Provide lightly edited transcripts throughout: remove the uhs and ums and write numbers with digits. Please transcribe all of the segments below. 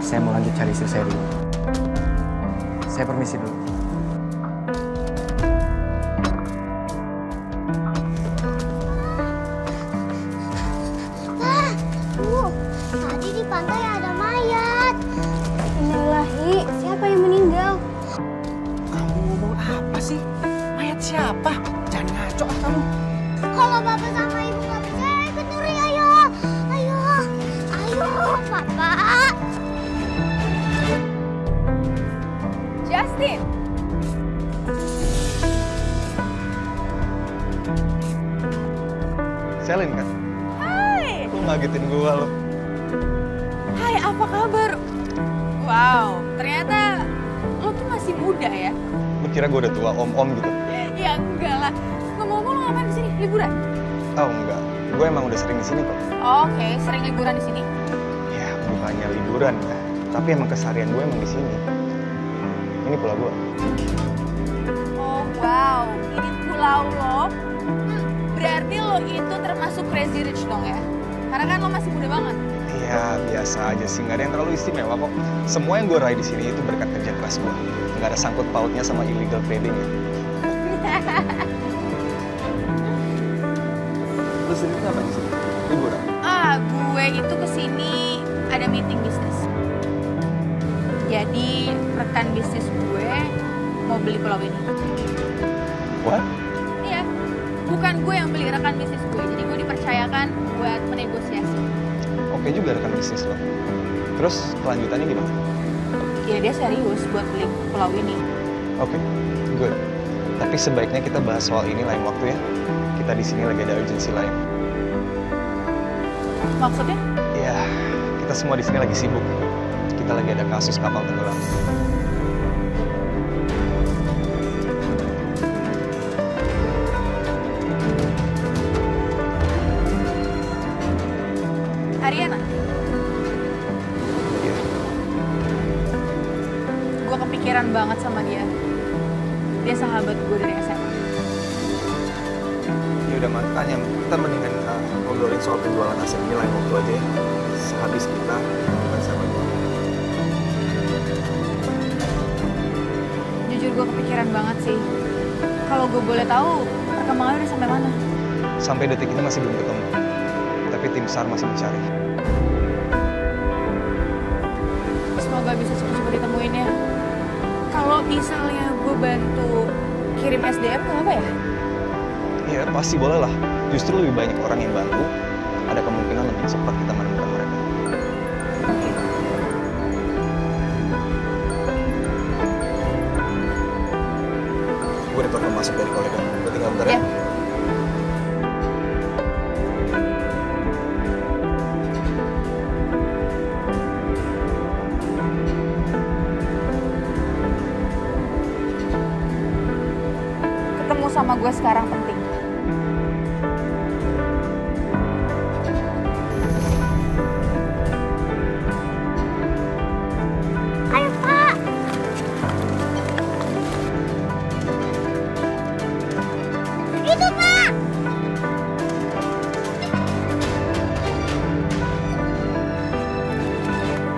Saya mau lanjut cari istri saya dulu. Saya permisi dulu. Tadi di pantai ada mayat. Innalillahi, siapa yang meninggal? Kamu ngomong apa sih? Mayat siapa? Jangan ngaco kamu. Kalau bapak sama ibu nggak percaya, ikut Nuri, ayo. Ayo, ayo, papa. Justin! Selin kan? Hai! Lu ngagetin gua lo. Hai, apa kabar? Wow, ternyata lo tuh masih muda ya? Lu kira gua udah tua om-om gitu? Ya enggak lah. Ngomong-ngomong lo ngapain di sini? Liburan? Oh enggak, gue emang udah sering di sini kok. Oke, sering liburan di sini? Ya bukannya liburan ya, tapi emang keseharian gue emang di sini. Ini pulau gua. Oh wow, ini pulau lo. Berarti lo itu termasuk crazy rich dong ya? Karena kan lo masih muda banget. Iya biasa aja sih, nggak ada yang terlalu istimewa kok. Semua yang gue raih di sini itu berkat kerja keras gue. Nggak ada sangkut pautnya sama illegal trading ya. Lu sendiri ngapain di sini? Liburan? Gue itu kesini ada meeting bisnis. Jadi rekan bisnis gue mau beli pulau ini. What? Iya, bukan gue yang beli, rekan bisnis gue. Jadi gue dipercayakan buat menegosiasi. Oke juga rekan bisnis lo. Terus kelanjutannya gimana? Ya dia serius buat beli pulau ini. Oke, good. Tapi sebaiknya kita bahas soal ini lain waktu ya. Kita di sini lagi ada urgensi lain. Maksudnya? Ya, kita semua di sini lagi sibuk. Kita lagi ada kasus kapal tenggelam. Ariana, Iya. gue kepikiran banget sama dia. Dia sahabat gue dari SMA. Ya udah makanya kita mendingan ngobrolin soal penjualan aset ini lain waktu aja ya. Sehabis kita bukan sama gue. Jujur gue kepikiran banget sih. Kalau gue boleh tahu, perkembangannya udah sampai mana? Sampai detik ini masih belum ketemu. Tapi tim SAR masih mencari. Semoga bisa cepat-cepat ditemuin ya. Kalau misalnya gue bantu kirim SDM, kenapa ya? Iya pasti boleh lah. Justru lebih banyak orang yang bantu. Ada kemungkinan lebih cepat kita menemukan mereka. Gue udah telepon masuk dari kolega. Gue tinggal bentar ya. Ya. Ketemu sama gue sekarang penting. Ayo, Pak. Itu, Pak.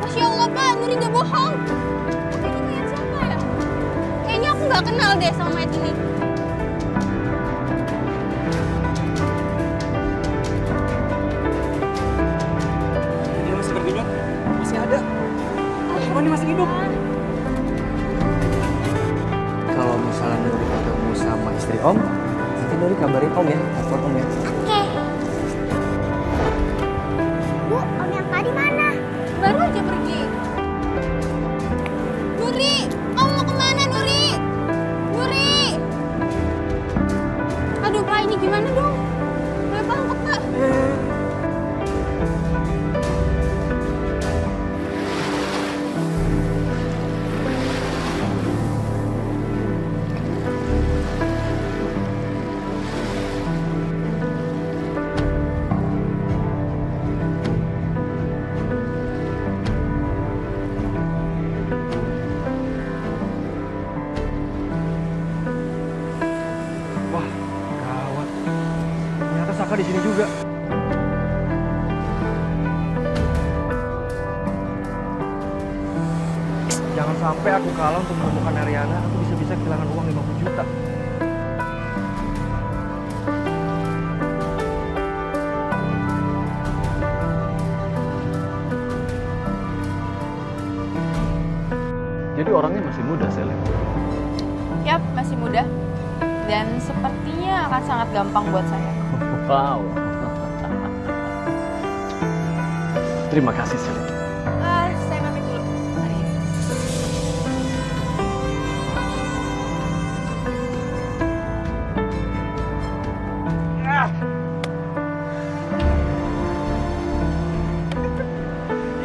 Masya Allah Pak, Nuri gak bohong. Tapi ini mayat siapa ya? Kayaknya aku gak kenal deh sama mayat ini. Dia masih berdiri, masih ada. Oh ini masih hidup. Kalau misalnya Nuri ketemu sama istri Om, nanti Nuri kabarin Om ya, telepon Om ya. Oke. Bu, Om yang tadi mana? Baru aja pergi. Nuri, kamu mau kemana Nuri? Nuri! Aduh Pak, ini gimana dong? Boleh banget Pak. Jangan sampai aku kalah untuk menemukan Ariana, aku bisa-bisa kehilangan uang 50 juta. Jadi orangnya masih muda, Selem. Yap, masih muda. Dan sepertinya akan sangat gampang buat saya. Wow. Terima kasih, Selem. Saya pamit dulu. Mari.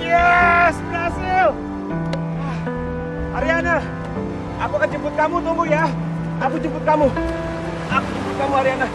Yes, berhasil. Ariana, aku akan jemput kamu, tunggu ya. Aku jemput kamu. Aku jemput kamu, Ariana.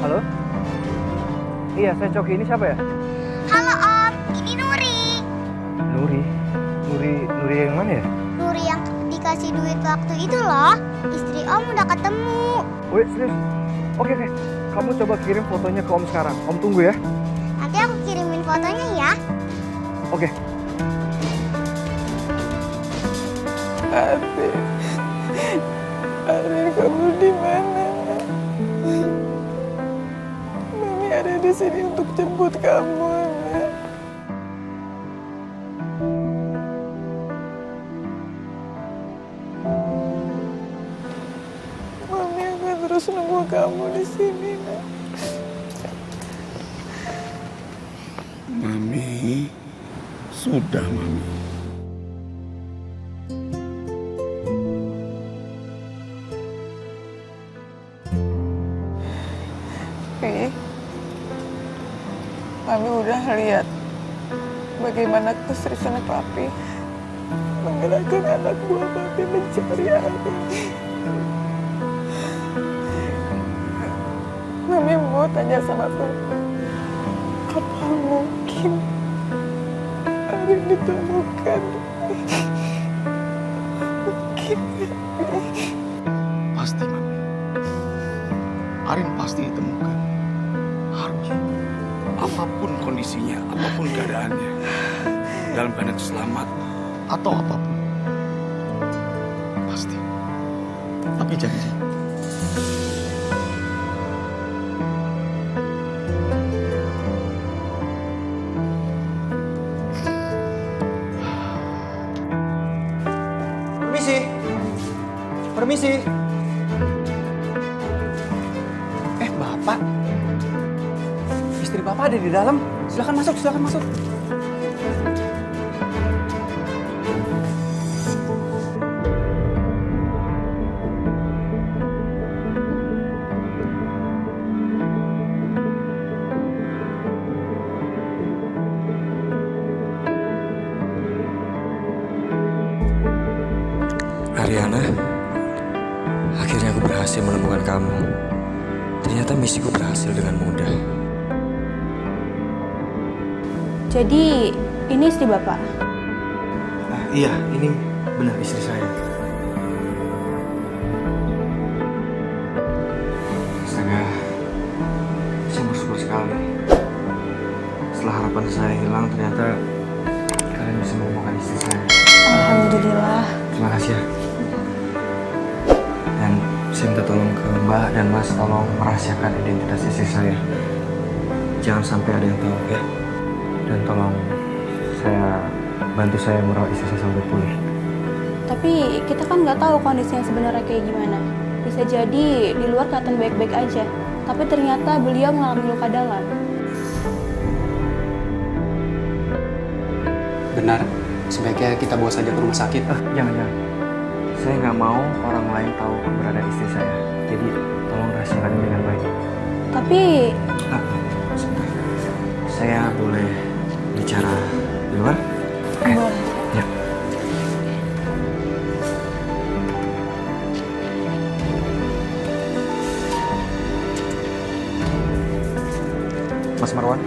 Halo? Iya, saya Coki. Ini siapa ya? Halo Om, ini Nuri. Nuri. Nuri yang mana ya? Nuri yang dikasih duit waktu itu loh. Istri Om udah ketemu. Oh iya, serius? Oke. Kamu coba kirim fotonya ke Om sekarang. Om tunggu ya. Nanti aku kirimin fotonya ya. Oke. Arin, kamu di mana? Mami ada di sini untuk jemput kamu, Anak. Mami akan terus nunggu kamu di sini, Nak. Mami, sudah Mami. Pi, Mami udah lihat bagaimana keseriusan Papi menggerakkan anak buah Papi mencari Arin. Mami mau tanya sama Papi, apa mungkin Arin ditemukan? Mungkin nggak, Pi? Pasti Mami. Arin pasti ditemukan. Harus. Apapun kondisinya, apapun keadaannya. Dalam keadaan selamat atau apapun. Pasti. Tapi janji. Permisi. Bapak. Istri Bapak ada di dalam. Silakan masuk, silakan masuk. Ariana, akhirnya aku berhasil menemukan kamu. Ternyata misiku berhasil dengan mudah. Jadi, ini istri Bapak? Iya, ini benar istri saya. Astaga, saya bersyukur sekali. Setelah harapan saya hilang, ternyata kalian bisa menemukan istri saya. Alhamdulillah. Terima kasih ya. Dan saya minta tolong ke Mbak dan Mas, tolong merahasiakan identitas istri saya. Jangan sampai ada yang tahu ya. Dan tolong bantu saya merawat istri saya sampai pulih. Tapi kita kan nggak tahu kondisinya sebenarnya kayak gimana. Bisa jadi di luar kelihatan baik-baik aja, tapi ternyata beliau mengalami luka dalam. Benar, sebaiknya kita bawa saja ke rumah sakit. Jangan. Saya nggak mau orang lain tahu keberadaan istri saya. Jadi tolong rahasiakan ini dengan baik. Tapi Sebentar. Saya boleh bicara di luar? boleh. Ya. Mas Marwan,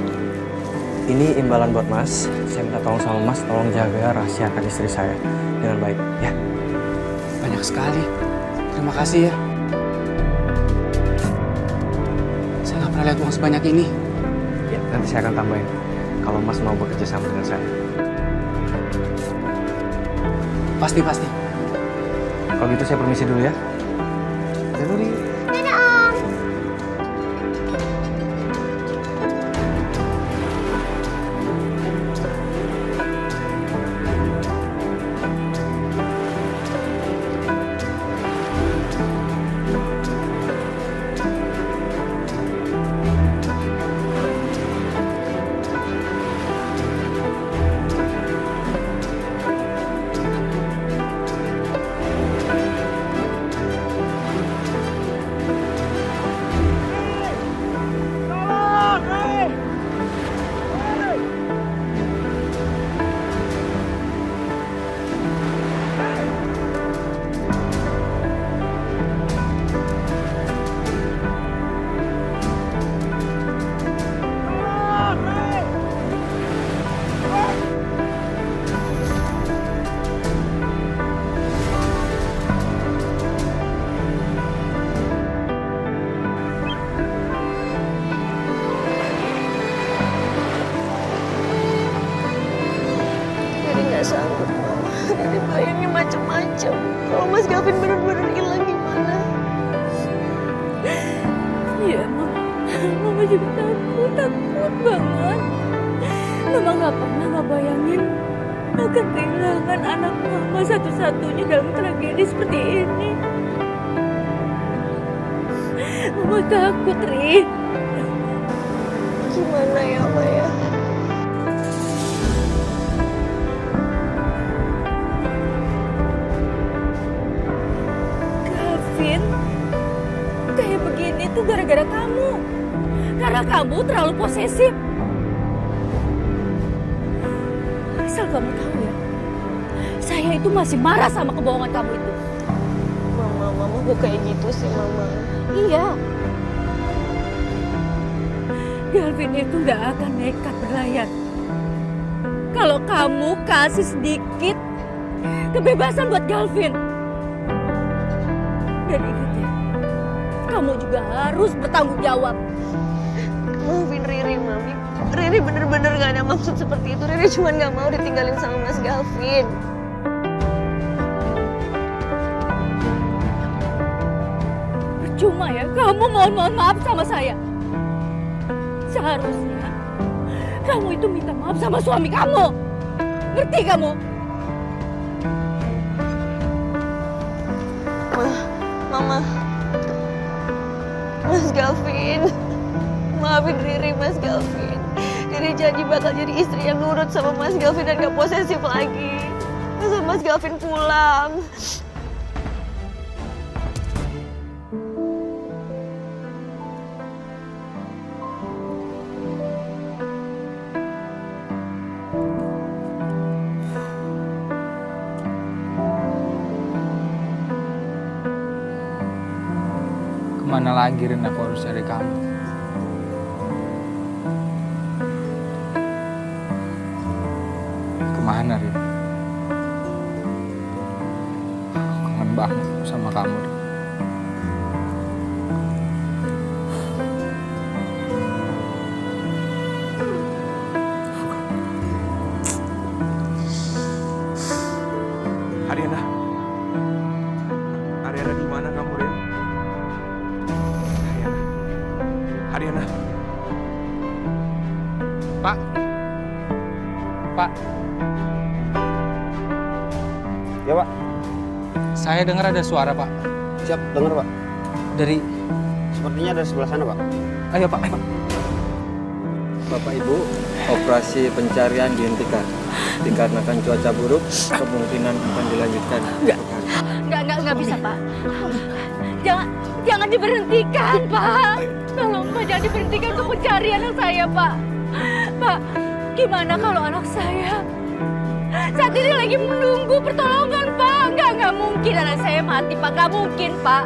ini imbalan buat Mas. Saya minta tolong sama Mas, tolong jaga rahasiakan istri saya dengan baik, ya. Banyak sekali. Terima kasih ya. Saya nggak pernah lihat uang sebanyak ini. Ya, nanti saya akan tambahin kalau Mas mau bekerja sama dengan saya. Pasti. Kalau gitu saya permisi dulu ya. Jaluri. Dadah Om. Riri nggak sanggup, Mama. Riri bayangin macem-macem. Kalau Mas Gavin bener-bener hilang gimana? Iya, Mama juga takut banget. Mama nggak pernah ngebayangin akan kehilangan anak Mama satu-satunya dalam tragedi seperti ini. Mama takut, Ri. Gimana ya, Maya? Gavin, kayak begini tuh gara-gara kamu. Karena kamu terlalu posesif. Asal kamu tahu ya, saya itu masih marah sama kebohongan kamu itu. Mama kok kayak gitu sih, Mama? Iya. Gavin itu gak akan nekat berlayar. Kalau kamu kasih sedikit kebebasan buat Gavin. Dan ingat ya, kamu juga harus bertanggung jawab. Maafin Riri, Mami. Riri bener-bener gak ada maksud seperti itu. Riri cuma gak mau ditinggalin sama Mas Gavin. Percuma ya, kamu mohon maaf sama saya. Seharusnya kamu itu minta maaf sama suami kamu. Ngerti kamu? Mama. Mas Gavin. Maafin Riri, Mas Gavin. Riri janji bakal jadi istri yang nurut sama Mas Gavin dan gak posesif lagi. Masa Mas Gavin pulang. Kemana lagi Rin aku harus cari kamu? Kemana Rin? Kangen banget sama kamu Rin. Ariana. Ariana di mana kamu, Rin? Ariana. Pak. Pak. Ya, Pak. Saya dengar ada suara, Pak. Siap, dengar Pak. Dari... Sepertinya dari sebelah sana Pak. Ayo Pak, ayo. Bapak Ibu, operasi pencarian dihentikan. Dikarenakan cuaca buruk, kemungkinan akan dilanjutkan. Enggak bisa Pak. Jangan diberhentikan, Pak. Tolong, Pak, jangan diberhentikan untuk mencari anak saya, Pak. Pak, gimana kalau anak saya saat ini lagi menunggu pertolongan, Pak? Nggak mungkin anak saya mati, Pak. Nggak mungkin, Pak.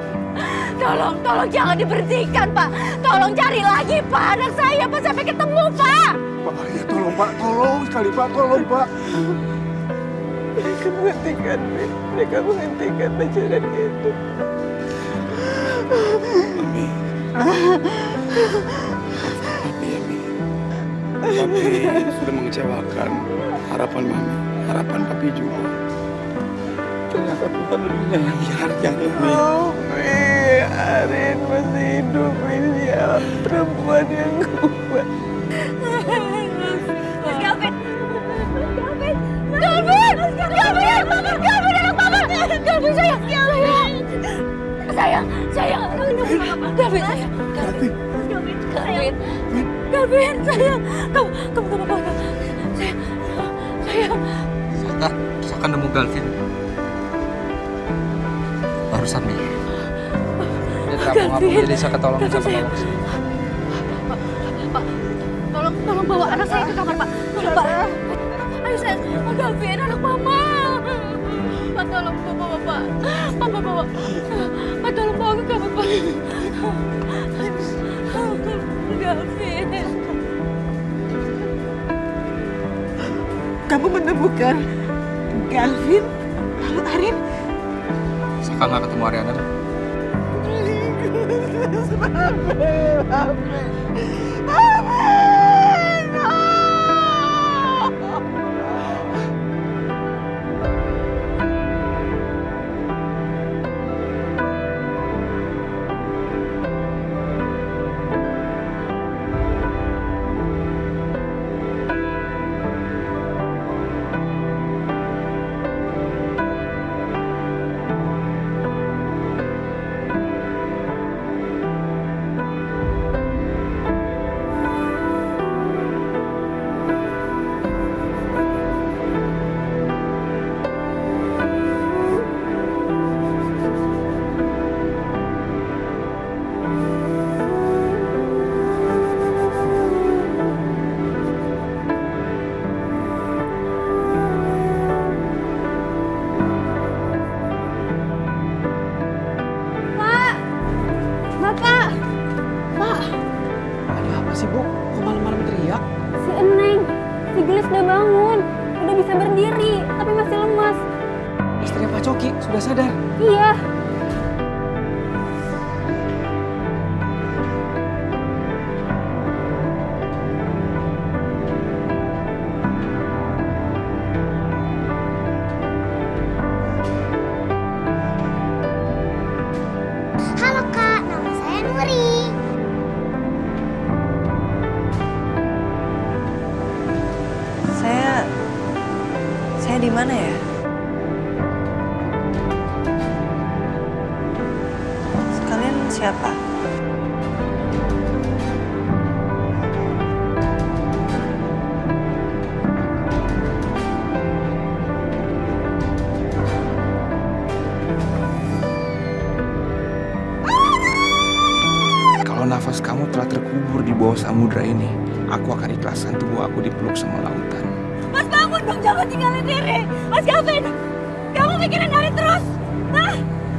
Tolong jangan diberhentikan, Pak. Tolong cari lagi, Pak, anak saya, Pak, sampai ketemu, Pak. Pak, ya tolong Pak, tolong sekali Pak, tolong Pak. Mereka menghentikan, Min. Mereka menghentikan pencarian itu. Mami. Papi ya, Mi. Papi sudah mengecewakan harapan Mami, harapan Papi juga. Ternyata Tuhan lebih menyayangi Aryana, Mi. Oh, Mi. Arin masih hidup. Ini ya perempuan yang kuat. Mas Gavin! Gavin! Anak Mama! Gavin, sayang! Gavin, sayang! Gavin, sayang! Kamu apa-apa? Sayang! Saka nemu Galvin. Barusan nih. Dia terapung apa jadi Saka tolong Gavin, Saka sayang. bawa ke sini. Pak, tolong bawa anak saya ke kamar, Pak. Tolong, Pak. Ayo, sayang. Pak Gavin, anak Mama. Pak, tolong bawa, Pak. Pak, bawa. Pak, tolong bawa ke kamar, Pak. Gavin. Kamu menemukan Galvin? Lalu Arin? Saka nggak ketemu Aryana. sih, Bu? Kok malam-malam teriak? Si Eneng, si Gelis udah bangun. Udah bisa berdiri, tapi masih lemas. Istrinya Pak Coki sudah sadar? Iya. Halo Kak, nama saya Nuri. Saya di mana ya? Sekalian siapa? Kalau nafas kamu telah terkubur di bawah samudra ini, aku akan ikhlaskan tubuh aku dipeluk sama lautan. Mas bangun dong, jangan tinggalin Riri. Mas Gavin, kamu mikirin Riri terus. Nah,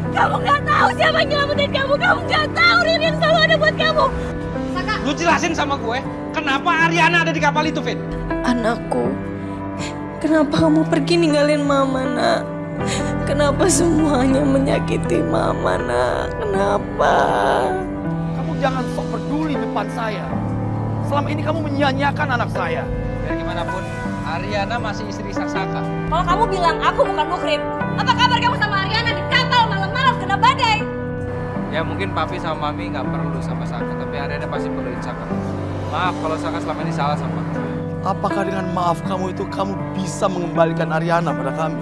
kamu nggak tahu siapa yang nyelamatin kamu. Kamu nggak tahu Riri yang selalu ada buat kamu. Saka. Lu jelasin sama gue, kenapa Aryana ada di kapal itu, Vin? Anakku, kenapa kamu pergi ninggalin Mama, Nak? Kenapa semuanya menyakiti Mama, Nak? Kenapa? Kamu jangan sok peduli depan saya. Selama ini kamu menyia-nyiakan anak saya. Biar gimana pun, Aryana masih istri Saka. Kalau kamu bilang aku bukan mukrim, apa kabar kamu sama Aryana di kapal malam-malam kena badai? Ya mungkin papi sama mami nggak perlu sama Saka, tapi Aryana pasti perluin Saka. Maaf kalau Saka selama ini salah sama kamu. Apakah dengan maaf kamu itu kamu bisa mengembalikan Aryana pada kami?